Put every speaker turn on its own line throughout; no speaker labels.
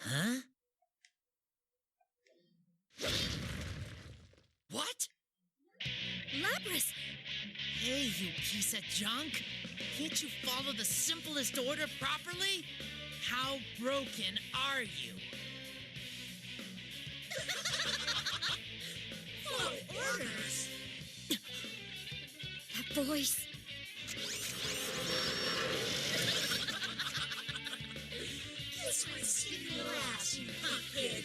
Huh? What?
Lapras!
Hey, you piece of junk! Can't you follow the simplest order properly? How broken are you?
Follow orders! That voice. Kiss my skinny little ass, you punk kid!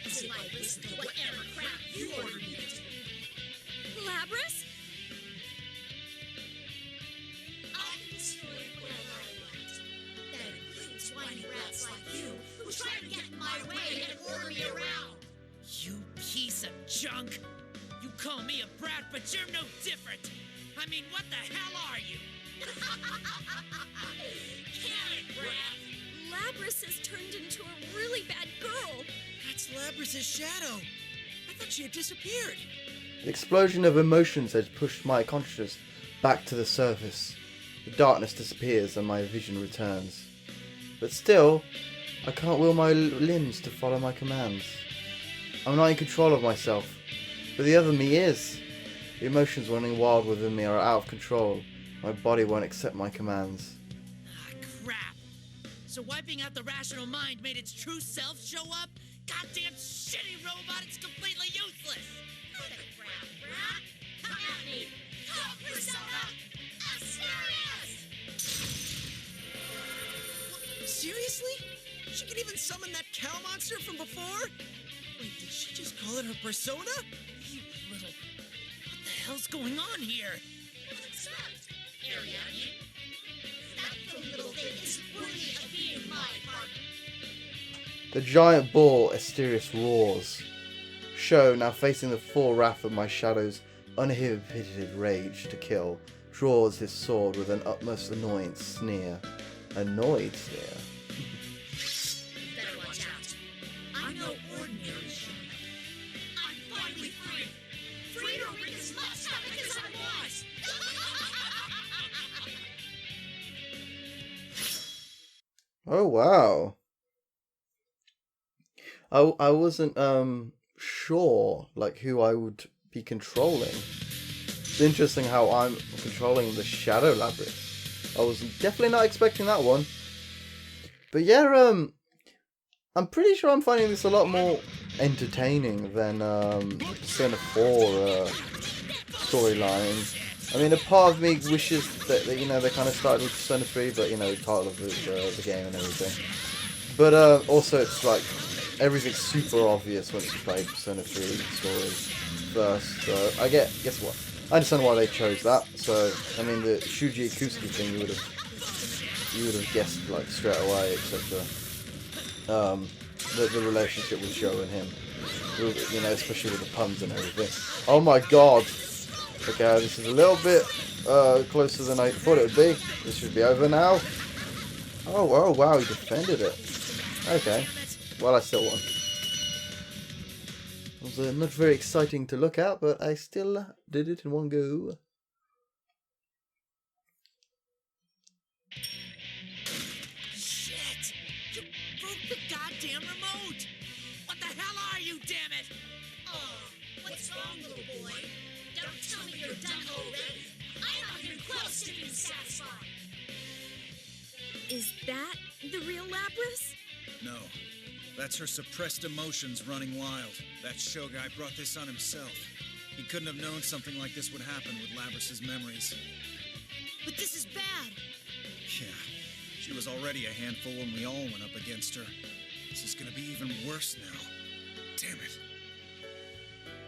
As if I listen to whatever crap you order me to do. Lapras? I can destroy whatever I want. That includes whiny rats like you who try to get in my way and order me around.
You piece of junk! You call me a brat, but you're no different! I mean, what the hell are you?
Can it, brat? Lapras has turned into a really bad girl.
That's Labras's shadow. I thought she had disappeared.
The explosion of emotions has pushed my consciousness back to the surface. The darkness disappears and my vision returns. But still, I can't will my limbs to follow my commands. I'm not in control of myself, but the other me is. The emotions running wild within me are out of control. My body won't accept my commands.
Ah, crap! So wiping out the rational mind made its true self show up? Goddamn shitty robot, it's completely useless!
Cut it, brat. Come at me. Come, Persona! Asterius!
Seriously? She can even summon that cow monster from before? Wait, did she just call it her persona?
You little... What the hell's going on here?
What's up, Ariadne? That little thing is worthy of being my partner.
The giant bull Asterius roars. Sho, now facing the full wrath of my shadow's uninhibited rage to kill, draws his sword with an utmost annoyance sneer. Annoyed sneer.
You better watch out. I'm no ordinary Shona. I'm finally free. Free to wreak as much havoc as I want.
Oh wow. I wasn't sure like who I would be controlling. It's interesting how I'm controlling the Shadow Lapras. I was definitely not expecting that one. But yeah, I'm pretty sure I'm finding this a lot more entertaining than Persona 4 storyline. I mean, a part of me wishes that you know they kind of started with Persona 3, but you know, title of the game and everything. But also, it's like everything's super obvious once you play Persona 3 story first. So I guess what? I understand why they chose that. So I mean, the Shuji Ikusuke thing, you would have guessed like straight away, etc. The relationship with Sho and him, you know, especially with the puns and everything. Oh my god. Okay, this is a little bit closer than I thought it would be. This should be over now. Oh wow, he defended it. Okay. Well, I still won. It was not very exciting to look at, but I still did it in one go.
Shit! You broke the goddamn remote! What the hell are you, damn it?
Oh, what's wrong, little boy? Don't tell me you're done already. I'm not even close to being satisfied. Is that the real Lapras?
No. That's her suppressed emotions running wild. That show guy brought this on himself. He couldn't have known something like this would happen with Labras's memories.
But this is bad!
Yeah, she was already a handful when we all went up against her. This is gonna be even worse now. Damn it.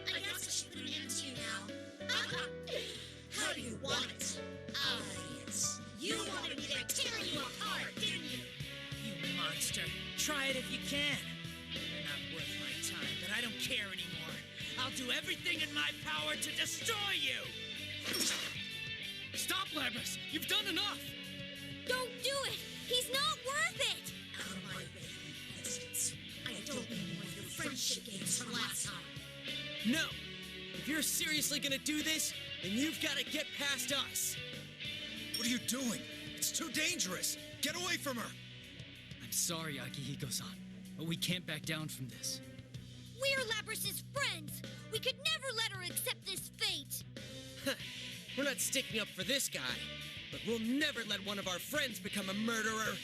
I guess I should put an end to you now. How do you want it? Yes. You wanted me to tear you apart, didn't you?
You monster. Try it if you can. You're not worth my time, but I don't care anymore. I'll do everything in my power to destroy you!
Stop, Lapras! You've done enough!
Don't do it! He's not worth it! Out of my way, you peasants. I don't mean one of your friendship games from last time.
No! If you're seriously gonna do this, then you've gotta get past us!
What are you doing? It's too dangerous! Get away from her!
I'm sorry, Akihiko-san. but we can't back down from this.
We're Labrys's friends. We could never let her accept this fate.
We're not sticking up for this guy, but we'll never let one of our friends become a murderer.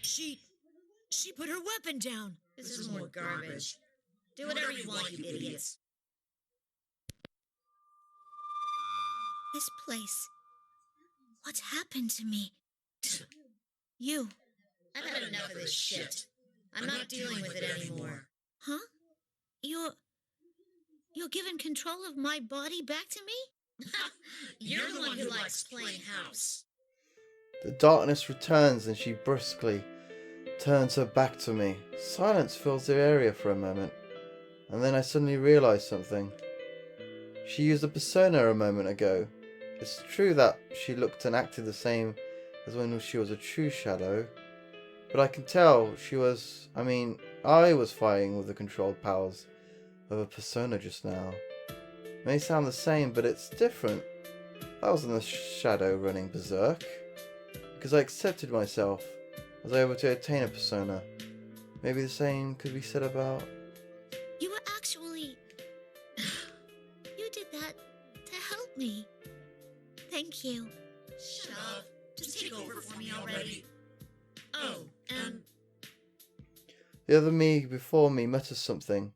She put her weapon down.
This is more garbage. Do whatever you want, you idiots. This place. What's happened to me? You. I've had enough of this shit. I'm not dealing with it anymore. Huh? You're giving control of my body back to me? You're the one who likes playing house.
The darkness returns and she brusquely turns her back to me. Silence fills the area for a moment, and then I suddenly realise something. She used a persona a moment ago. It's true that she looked and acted the same as when she was a true shadow, but I can tell I was fighting with the controlled powers of a persona just now. It may sound the same, but it's different. I wasn't a shadow running berserk, because I accepted myself. I was able to attain a persona. Maybe the same could be said about...
You were actually... You did that to help me. Thank you. Shut up. Just take over for me already. Oh,
The other me before me mutters something.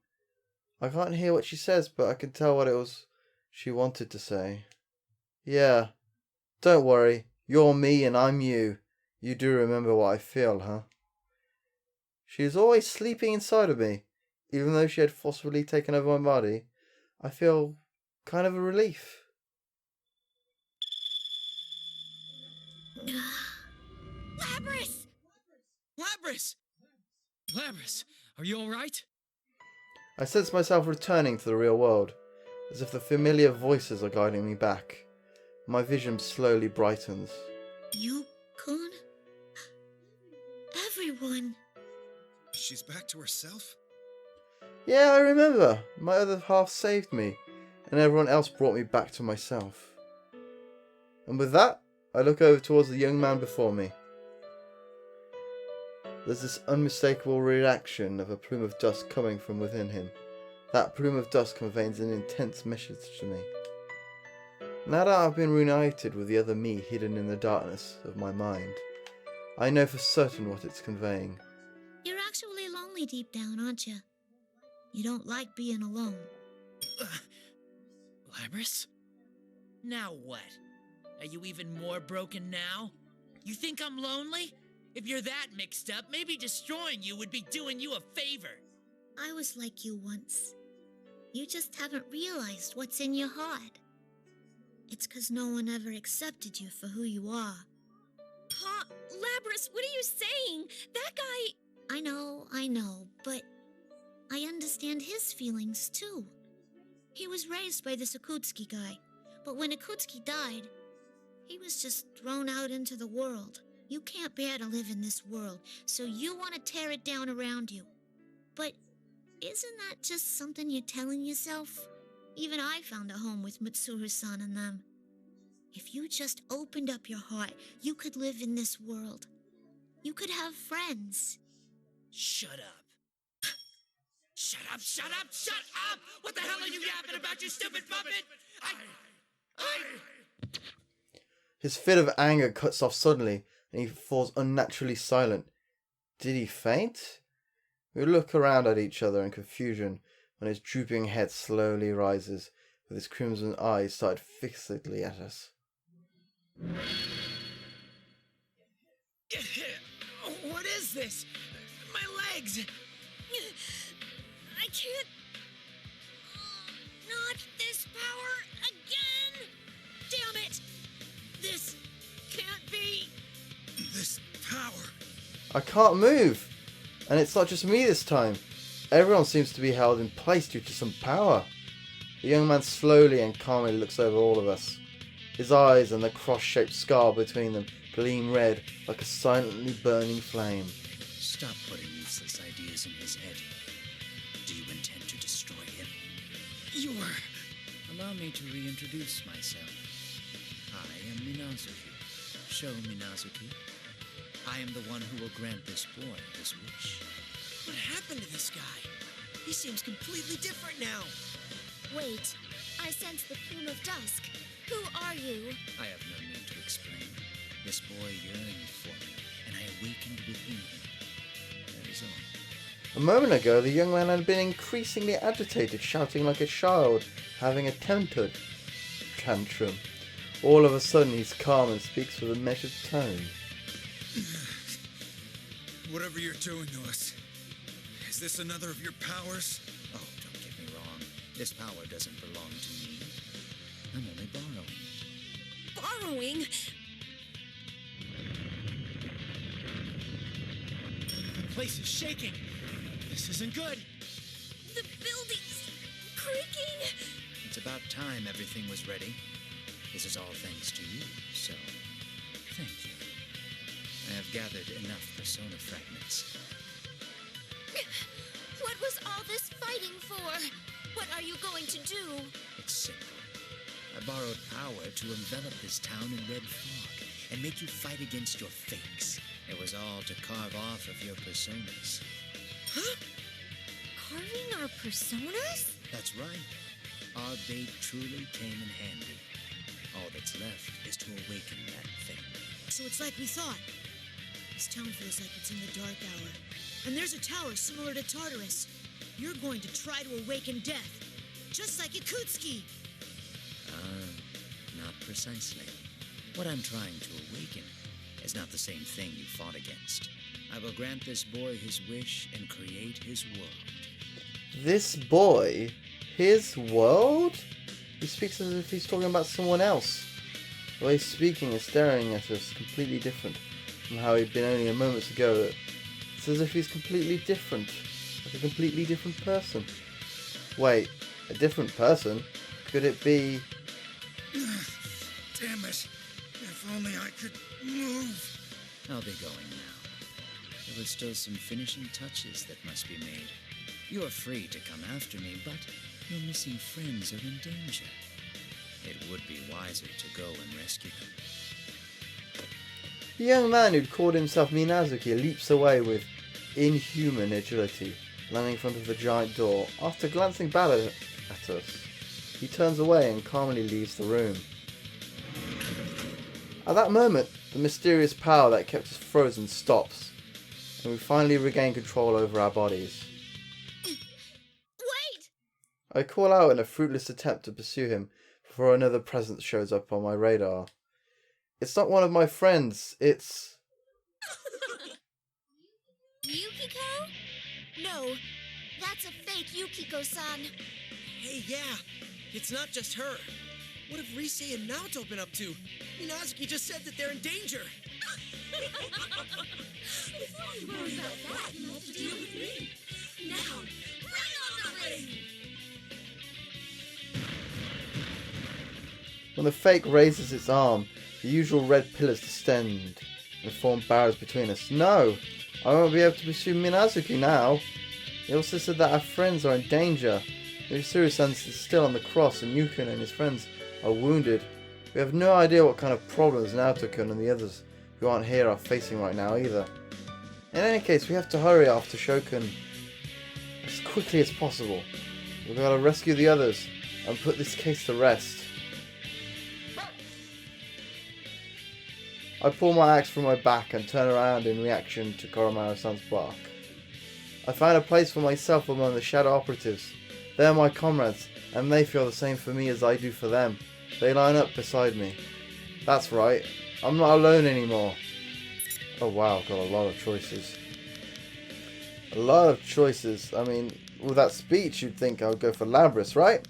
I can't hear what she says, but I can tell what it was she wanted to say. Yeah. Don't worry. You're me and I'm you. You do remember what I feel, huh? She is always sleeping inside of me. Even though she had forcibly taken over my body, I feel kind of a relief.
Labrys!
Labrys!
Labrys, are you alright?
I sense myself returning to the real world, as if the familiar voices are guiding me back. My vision slowly brightens.
You-kun? Everyone.
She's back to herself?
Yeah, I remember. My other half saved me, and everyone else brought me back to myself. And with that, I look over towards the young man before me. There's this unmistakable reaction of a plume of dust coming from within him. That plume of dust conveys an intense message to me. Now that I've been reunited with the other me hidden in the darkness of my mind, I know for certain what it's conveying.
You're actually lonely deep down, aren't you? You don't like being alone.
Labrys?
Now what? Are you even more broken now? You think I'm lonely? If you're that mixed up, maybe destroying you would be doing you a favor.
I was like you once. You just haven't realized what's in your heart. It's 'cause no one ever accepted you for who you are. Huh? Labrys, what are you saying? That guy... I know, but I understand his feelings too. He was raised by this Akutsuki guy, but when Akutsuki died, he was just thrown out into the world. You can't bear to live in this world, so you want to tear it down around you. But isn't that just something you're telling yourself? Even I found a home with Mitsuru-san and them. If you just opened up your heart, you could live in this world. You could have friends.
Shut up. Shut up, shut up, shut up! What the hell are you yapping about, you stupid puppet?
His fit of anger cuts off suddenly, and he falls unnaturally silent. Did he faint? We look around at each other in confusion when his drooping head slowly rises, with his crimson eyes sighted fixedly at us.
What is this? My legs!
I can't... Not this power again! Damn it!
This can't be...
This power.
I can't move! And it's not just me this time. Everyone seems to be held in place due to some power. The young man slowly and calmly looks over all of us. His eyes and the cross-shaped scar between them gleam red like a silently burning flame.
Stop putting useless ideas in his head. Do you intend to destroy him?
You are...
Allow me to reintroduce myself. I am Minazuki. Sho Minazuki. I am the one who will grant this boy his wish.
What happened to this guy? He seems completely different now.
Wait, I sense the plume of dusk. Who are you?
I have no need to explain. This boy yearned for me, and I awakened within him. That is all.
A moment ago, the young man had been increasingly agitated, shouting like a child having a temper tantrum. All of a sudden, he's calm and speaks with a measured tone.
Whatever you're doing to us, is this another of your powers?
Oh, don't get me wrong. This power doesn't belong to me. I'm only borrowing it.
Borrowing?
The place is shaking. This isn't good.
The building's creaking.
It's about time everything was ready. This is all thanks to you, so thank you. I have gathered enough persona fragments.
What was all this fighting for? What are you going to do?
It's simple. I borrowed power to envelop this town in red fog and make you fight against your fakes. It was all to carve off of your personas.
Huh? Carving our personas?
That's right. Our bait truly came in handy. All that's left is to awaken that thing.
So it's like we thought. This town feels like it's in the dark hour. And there's a tower similar to Tartarus. You're going to try to awaken death. Just like Yakutski.
Not precisely. What I'm trying to awaken is not the same thing you fought against. I will grant this boy his wish and create his world.
This boy? His world? He speaks as if he's talking about someone else. The way he's speaking and staring at us is completely different from how he'd been only a moment ago. It's as if he's completely different. Like a completely different person. Wait, a different person? Could it be...
Damn it. If only I could move.
I'll be going now. There are still some finishing touches that must be made. You are free to come after me, but your missing friends are in danger. It would be wiser to go and rescue them.
The young man who'd called himself Minazuki leaps away with inhuman agility, landing in front of the giant door. After glancing back at us, he turns away and calmly leaves the room. At that moment, the mysterious power that kept us frozen stops, and we finally regain control over our bodies.
Wait!
I call out in a fruitless attempt to pursue him before another presence shows up on my radar. It's not one of my friends, it's...
Yukiko? No, that's a fake Yukiko-san.
Hey, yeah. It's not just her. What have Rise and Naoto been up to? Minazuki just said that they're in danger.
Before you worry about that, you have to deal with me. Now, bring on the ring!
When the fake raises its arm, the usual red pillars descend and form barriers between us. No! I won't be able to pursue Minazuki now. He also said that our friends are in danger. Yusuru-san is still on the cross and Yukon and his friends are wounded. We have no idea what kind of problems Naoto-kun and the others who aren't here are facing right now either. In any case, we have to hurry after Shogun as quickly as possible. We've got to rescue the others and put this case to rest. I pull my axe from my back and turn around in reaction to Koromaru-san's bark. I find a place for myself among the shadow operatives. They are my comrades, and they feel the same for me as I do for them. They line up beside me. That's right, I'm not alone anymore. Oh wow, I've got a lot of choices. A lot of choices. I mean, with that speech you'd think I would go for Labris, right?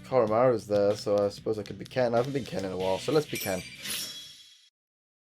Koromaru's there, so I suppose I could be Ken. I haven't been Ken in a while, so let's be Ken.